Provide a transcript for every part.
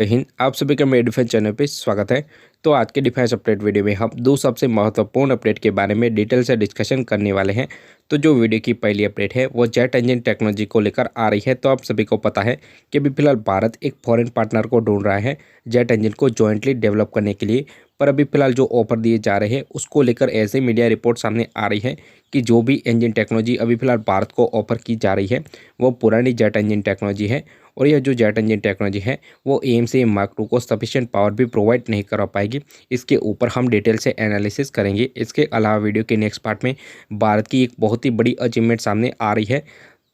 जय हिंद। आप सभी का मेरे डिफेंस चैनल पे स्वागत है। तो आज के डिफेंस अपडेट वीडियो में हम दो सबसे महत्वपूर्ण अपडेट के बारे में डिटेल से डिस्कशन करने वाले हैं। तो जो वीडियो की पहली अपडेट है वो जेट इंजन टेक्नोलॉजी को लेकर आ रही है। तो आप सभी को पता है कि अभी फिलहाल भारत एक फॉरेन पार्टनर को ढूंढ रहा है जेट इंजन को जॉइंटली डेवलप करने के लिए। पर अभी फिलहाल जो ऑफर दिए जा रहे हैं उसको लेकर ऐसे मीडिया रिपोर्ट सामने आ रही है कि जो भी इंजन टेक्नोलॉजी अभी फिलहाल भारत को ऑफर की जा रही है वो पुरानी जेट इंजन टेक्नोलॉजी है। और यह जो जेट इंजन टेक्नोलॉजी है वो AMC मार्क 2 को सफिशिएंट पावर भी प्रोवाइड नहीं कर पाएगी। इसके ऊपर हम डिटेल से एनालिसिस करेंगे। इसके अलावा वीडियो के नेक्स्ट पार्ट में भारत की एक बहुत ही बड़ी अचीवमेंट सामने आ रही है।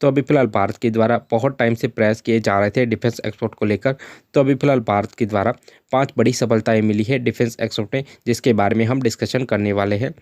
तो अभी फिलहाल भारत के द्वारा बहुत टाइम से प्रयास किए जा रहे थे डिफेंस एक्सपोर्ट को लेकर। तो अभी फिलहाल भारत के द्वारा 5 बड़ी सफलताएं मिली है डिफेंस एक्सपोर्ट में, जिसके बारे में हम डिस्कशन करने वाले हैं।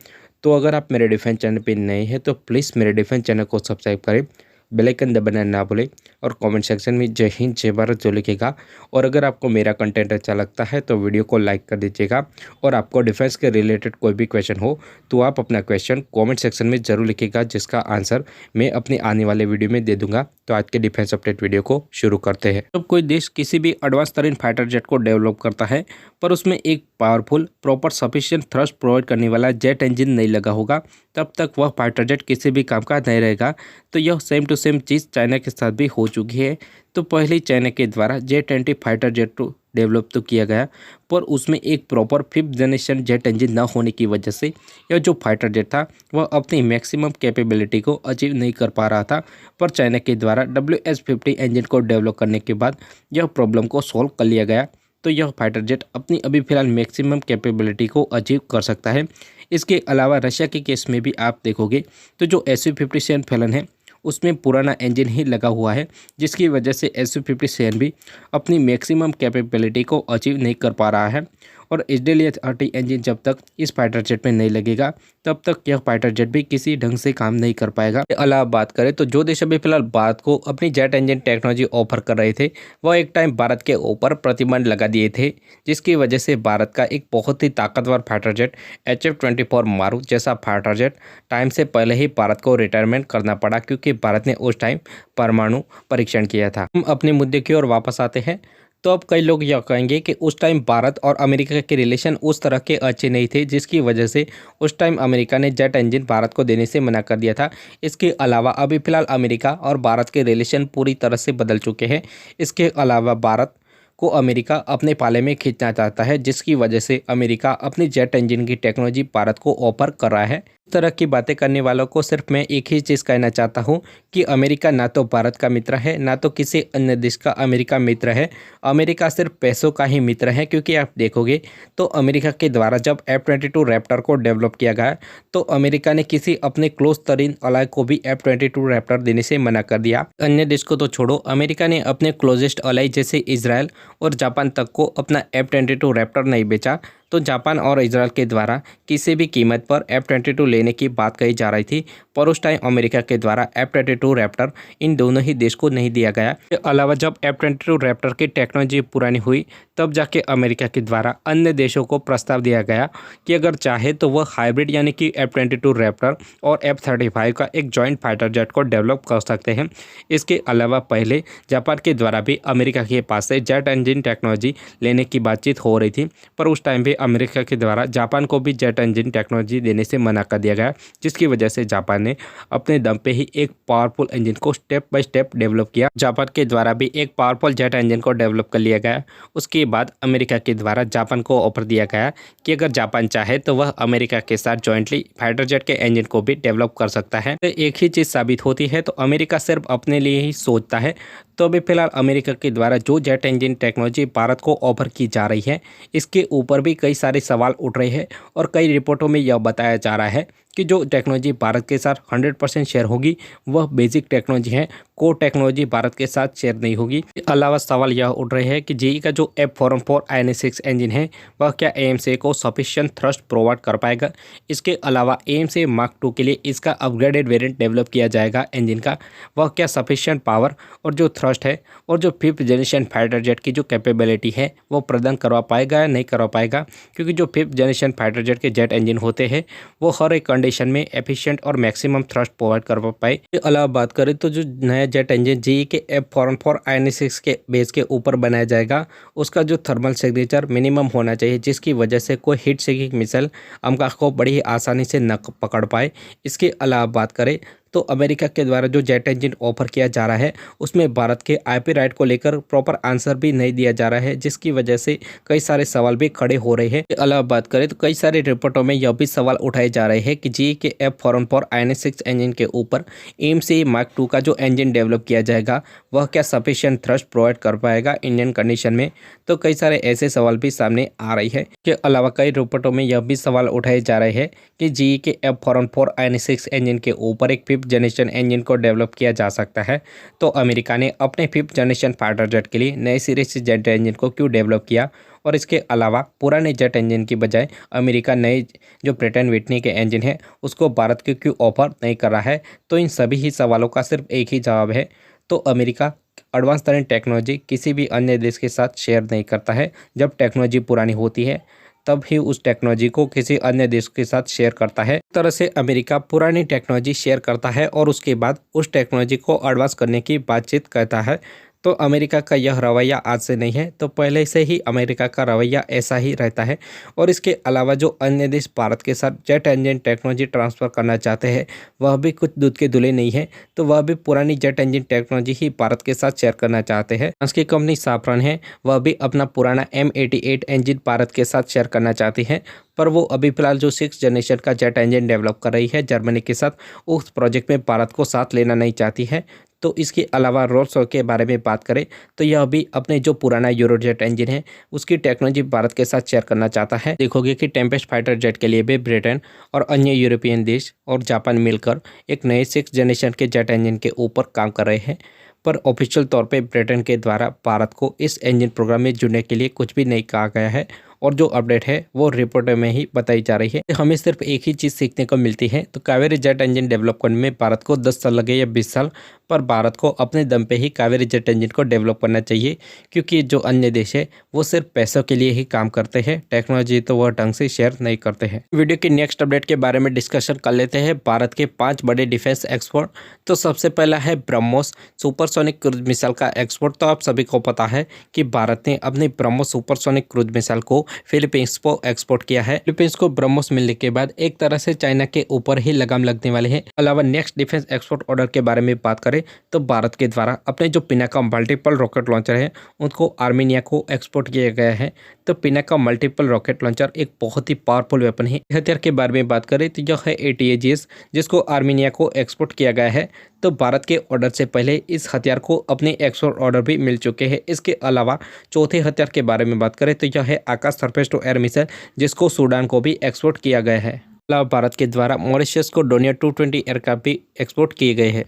तो अगर आप मेरे डिफेंस चैनल पर नए हैं तो प्लीज़ मेरे डिफेंस चैनल को सब्सक्राइब करें, बेल आइकन दबाना ना भूलें और कमेंट सेक्शन में जय हिंद जय भारत जो लिखेगा। और अगर आपको मेरा कंटेंट अच्छा लगता है तो वीडियो को लाइक कर दीजिएगा। और आपको डिफेंस के रिलेटेड कोई भी क्वेश्चन हो तो आप अपना क्वेश्चन कमेंट सेक्शन में ज़रूर लिखिएगा, जिसका आंसर मैं अपने आने वाले वीडियो में दे दूंगा। तो आज के डिफेंस अपडेट वीडियो को शुरू करते हैं। जब कोई देश किसी भी एडवांस तरीन फाइटर जेट को डेवलप करता है पर उसमें एक powerful proper sufficient thrust provide करने वाला जेट इंजन नहीं लगा होगा तब तक वह फाइटर जेट किसी भी काम का नहीं रहेगा। तो यह सेम टू सेम चीज़ चाइना के साथ भी हो चुकी है। तो पहले चाइना के द्वारा J-20 फाइटर जेट को डेवलप तो किया गया पर उसमें एक proper 5th generation jet engine न होने की वजह से यह जो फाइटर जेट था वह अपनी मैक्सिमम कैपेबिलिटी को अचीव नहीं कर पा रहा था। पर चाइना के द्वारा WS-50 इंजन को डेवलप करने के बाद यह प्रॉब्लम को सॉल्व कर लिया गया। तो यह फाइटर जेट अपनी अभी फिलहाल मैक्सिमम कैपेबिलिटी को अचीव कर सकता है। इसके अलावा रशिया के केस में भी आप देखोगे तो जो Su-57 फैलन है उसमें पुराना इंजन ही लगा हुआ है, जिसकी वजह से Su-57 भी अपनी मैक्सिमम कैपेबिलिटी को अचीव नहीं कर पा रहा है। और HDL-30 इंजन जब तक इस फाइटर जेट में नहीं लगेगा तब तक यह फाइटर जेट भी किसी ढंग से काम नहीं कर पाएगा। इसके अलावा बात करें तो जो देश अभी फिलहाल भारत को अपनी जेट इंजन टेक्नोलॉजी ऑफर कर रहे थे वह एक टाइम भारत के ऊपर प्रतिबंध लगा दिए थे, जिसकी वजह से भारत का एक बहुत ही ताकतवर फाइटर जेट HF-24 मारू जैसा फाइटर जेट टाइम से पहले ही भारत को रिटायरमेंट करना पड़ा, क्योंकि भारत ने उस टाइम परमाणु परीक्षण किया था। हम अपने मुद्दे की ओर वापस आते हैं। तो अब कई लोग यह कहेंगे कि उस टाइम भारत और अमेरिका के रिलेशन उस तरह के अच्छे नहीं थे, जिसकी वजह से उस टाइम अमेरिका ने जेट इंजन भारत को देने से मना कर दिया था। इसके अलावा अभी फिलहाल अमेरिका और भारत के रिलेशन पूरी तरह से बदल चुके हैं। इसके अलावा भारत को अमेरिका अपने पाले में खींचना चाहता है, जिसकी वजह से अमेरिका अपनी जेट इंजन की टेक्नोलॉजी भारत को ऑफर कर रहा है। इस तरह की बातें करने वालों को सिर्फ मैं एक ही चीज़ कहना चाहता हूं कि अमेरिका ना तो भारत का मित्र है ना तो किसी अन्य देश का अमेरिका मित्र है। अमेरिका सिर्फ पैसों का ही मित्र है, क्योंकि आप देखोगे तो अमेरिका के द्वारा जब F-22 रैप्टर को डेवलप किया गया तो अमेरिका ने किसी अपने क्लोज तरीन अलाय को भी F-22 रैप्टर देने से मना कर दिया। अन्य देश को तो छोड़ो, अमेरिका ने अपने क्लोजेस्ट अलाय जैसे इजराइल और जापान तक को अपना F-22 रैप्टर नहीं बेचा। तो जापान और इजराइल के द्वारा किसी भी कीमत पर F-22 लेने की बात कही जा रही थी, पर उस टाइम अमेरिका के द्वारा F-22 रैप्टर इन दोनों ही देश को नहीं दिया गया। इसके अलावा जब F-22 रैप्टर की टेक्नोलॉजी पुरानी हुई तब जाके अमेरिका के द्वारा अन्य देशों को प्रस्ताव दिया गया कि अगर चाहे तो वह हाइब्रिड यानी कि F-22 रैप्टर और F-35 का एक जॉइंट फाइटर जेट को डेवलप कर सकते हैं। इसके अलावा पहले जापान के द्वारा भी अमेरिका के पास से जेट इंजन टेक्नोलॉजी लेने की बातचीत हो रही थी, पर उस टाइम भी अमेरिका के द्वारा जापान को भी जेट इंजन टेक्नोलॉजी देने से मना कर दिया गया, जिसकी वजह से जापान ने अपने दम पे ही एक पावरफुल इंजन को स्टेप बाय स्टेप डेवलप किया। जापान के द्वारा भी एक पावरफुल जेट इंजन को डेवलप कर लिया गया। उसके बाद अमेरिका के द्वारा जापान को ऑफर दिया गया कि अगर जापान चाहे तो वह अमेरिका के साथ जॉइंटली फाइटर जेट के इंजन को भी डेवलप कर सकता है। तो एक ही चीज़ साबित होती है, तो अमेरिका सिर्फ अपने लिए ही सोचता है। तो अभी फिलहाल अमेरिका के द्वारा जो जेट इंजन टेक्नोलॉजी भारत को ऑफर की जा रही है इसके ऊपर भी कई सारे सवाल उठ रहे हैं और कई रिपोर्टों में यह बताया जा रहा है कि जो टेक्नोलॉजी भारत के साथ 100% शेयर होगी वह बेसिक टेक्नोलॉजी है, कोर टेक्नोलॉजी भारत के साथ शेयर नहीं होगी। इसके अलावा सवाल यह उठ रहे हैं कि जेई का जो F-414 INS-6 इंजन है वह क्या AMC को सफिशिएंट थ्रस्ट प्रोवाइड कर पाएगा। इसके अलावा AMC मार्क 2 के लिए इसका अपग्रेडेड वेरिएंट डेवलप किया जाएगा इंजन का, वह क्या सफिशिएंट पावर और जो थ्रस्ट है और जो 5th जनरेशन फाइटर जेट की जो कैपेबिलिटी है वो प्रदान करवा पाएगा या नहीं करवा पाएगा। क्योंकि जो 5th जनरेशन फाइटर जेट के जेट इंजन होते हैं वो हर एक कंडीशन में एफिशिएंट और मैक्सिमम थ्रस्ट प्रोवाइड कर पाए। इसके अलावा बात करें तो जो नया जेट इंजन GE के F414 INS-6 के बेस के ऊपर बनाया जाएगा, उसका जो थर्मल सिग्नेचर मिनिमम होना चाहिए, जिसकी वजह से कोई हीट सीकिंग मिसाइल हमका को बड़ी ही आसानी से न पकड़ पाए। इसके अलावा बात करें तो अमेरिका के द्वारा जो जेट इंजन ऑफर किया जा रहा है उसमें भारत के IP राइट को लेकर प्रॉपर आंसर भी नहीं दिया जा रहा है, जिसकी वजह से कई सारे सवाल भी खड़े हो रहे हैं। इसके अलावा बात करें तो कई सारे रिपोर्टों में यह भी सवाल उठाए जा रहे हैं कि GE के F414 INS-6 इंजन के ऊपर AMC Mark II का जो इंजन डेवलप किया जाएगा वह क्या सफिशिएंट थ्रस्ट प्रोवाइड कर पाएगा इंडियन कंडीशन में। तो कई सारे ऐसे सवाल भी सामने आ रही है। इसके अलावा कई रिपोर्टों में यह भी सवाल उठाए जा रहे हैं कि GE के F414 INS-6 इंजन के ऊपर एक 5th जनरेशन इंजन को डेवलप किया जा सकता है। तो अमेरिका ने अपने 5th जनरेशन फाइटर जेट के लिए नए सिरे से जेट इंजन को क्यों डेवलप किया, और इसके अलावा पुराने जेट इंजन की बजाय अमेरिका नए जो Pratt & Whitney के इंजन है उसको भारत को क्यों ऑफर नहीं कर रहा है। तो इन सभी ही सवालों का सिर्फ एक ही जवाब है, तो अमेरिका एडवांस तरीन टेक्नोलॉजी किसी भी अन्य देश के साथ शेयर नहीं करता है। जब टेक्नोलॉजी पुरानी होती है तब ही उस टेक्नोलॉजी को किसी अन्य देश के साथ शेयर करता है। इस तरह से अमेरिका पुरानी टेक्नोलॉजी शेयर करता है और उसके बाद उस टेक्नोलॉजी को एडवांस करने की बातचीत करता है। तो अमेरिका का यह रवैया आज से नहीं है, तो पहले से ही अमेरिका का रवैया ऐसा ही रहता है। और इसके अलावा जो अन्य देश भारत के साथ जेट इंजन टेक्नोलॉजी ट्रांसफ़र करना चाहते हैं वह भी कुछ दूध के धुले नहीं है, तो वह भी पुरानी जेट इंजन टेक्नोलॉजी ही भारत के साथ शेयर करना चाहते हैं। फ्रांस की कंपनी साफरन है, वह भी अपना पुराना M88 इंजन भारत के साथ शेयर करना चाहती है, पर वो अभी फिलहाल जो 6th जनरेशन का जेट इंजन डेवलप कर रही है जर्मनी के साथ, उस प्रोजेक्ट में भारत को साथ लेना नहीं चाहती है। तो इसके अलावा रोल्स रॉयस के बारे में बात करें तो यह भी अपने जो पुराना यूरोजेट इंजन है उसकी टेक्नोलॉजी भारत के साथ शेयर करना चाहता है। देखोगे कि टेम्पेस्ट फाइटर जेट के लिए भी ब्रिटेन और अन्य यूरोपियन देश और जापान मिलकर एक नए 6th जनरेशन के जेट इंजन के ऊपर काम कर रहे हैं, पर ऑफिशियल तौर पे ब्रिटेन के द्वारा भारत को इस इंजन प्रोग्राम में जुड़ने के लिए कुछ भी नहीं कहा गया है। और जो अपडेट है वो रिपोर्ट में ही बताई जा रही है। हमें सिर्फ एक ही चीज़ सीखने को मिलती है, तो कावेरी जेट इंजन डेवलप करने में भारत को 10 साल लगे या 20 साल, पर भारत को अपने दम पे ही कावेरी जेट इंजन को डेवलप करना चाहिए, क्योंकि जो अन्य देश है वो सिर्फ पैसों के लिए ही काम करते हैं, टेक्नोलॉजी तो वह ढंग से शेयर नहीं करते हैं। वीडियो की नेक्स्ट अपडेट के बारे में डिस्कशन कर लेते हैं भारत के 5 बड़े डिफेंस एक्सपोर्ट। तो सबसे पहला है ब्रह्मोस सुपरसोनिक क्रूज मिसाइल का एक्सपोर्ट। तो आप सभी को पता है कि भारत ने अपनी ब्रह्मोस सुपरसोनिक क्रूज मिसाइल को फिलीपींस को एक्सपोर्ट किया है। फिलीपींस को ब्रह्मोस मिलने के बाद एक तरह से चाइना के ऊपर ही लगाम लगने वाले हैं। अलावा नेक्स्ट डिफेंस एक्सपोर्ट ऑर्डर के बारे में बात करें तो भारत के द्वारा अपने जो पिनाका मल्टीपल रॉकेट लॉन्चर है उनको आर्मीनिया को एक्सपोर्ट किया गया है। तो पिनाका मल्टीपल रॉकेट लॉन्चर एक बहुत ही पावरफुल वेपन है। हथियार के बारे में बात करें तो यह है ATAGS, जिसको आर्मीनिया को एक्सपोर्ट किया गया है। तो भारत के ऑर्डर से पहले इस हथियार को अपने एक्सपोर्ट ऑर्डर भी मिल चुके हैं। इसके अलावा चौथे हथियार के बारे में बात करें तो यह है आकाश सरफेस टू एयर मिसाइल, जिसको सूडान को भी एक्सपोर्ट किया गया है। अलावा भारत के द्वारा मॉरिशस को डोनियर 220 एयरक्राफ्ट भी एक्सपोर्ट किए गए हैं।